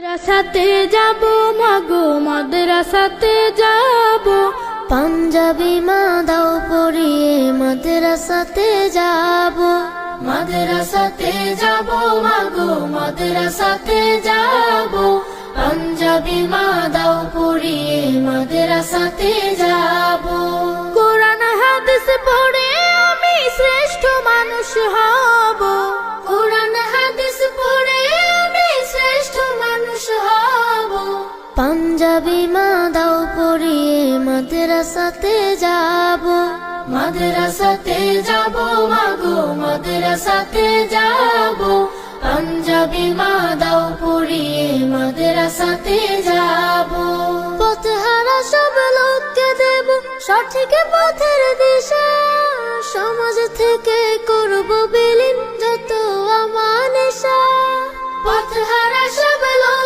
মাদ্রাসাতে যাব মাগো মাদ্রাসাতে যাব, পাঞ্জাবি মা দাও পরিয়ে মাদ্রাসাতে যাব। মাদ্রাসাতে যাব মাগো মাদ্রাসাতে যাব, পাঞ্জাবি মা দাও পরিয়ে মাদ্রাসাতে যাব। কোরআন হাদিস পড়ে আমি শ্রেষ্ঠ মানুষ হব, কোরআন হাদিস পড়ে আমি শ্রেষ্ঠ মানুষ হব। পাঞ্জাবি মা দাও পরিয়ে মাদ্রাসাতে যাব। মাদ্রাসাতে যাব মাগো মাদ্রাসাতে যাব, পাঞ্জাবি মা দাও পরিয়ে মাদ্রাসাতে যাব। পথহারা সব লোককে দেব সঠিক পথের দিশা, সমাজ থেকে করব বিলীন যত আমানিশা। পথহারা সব লোক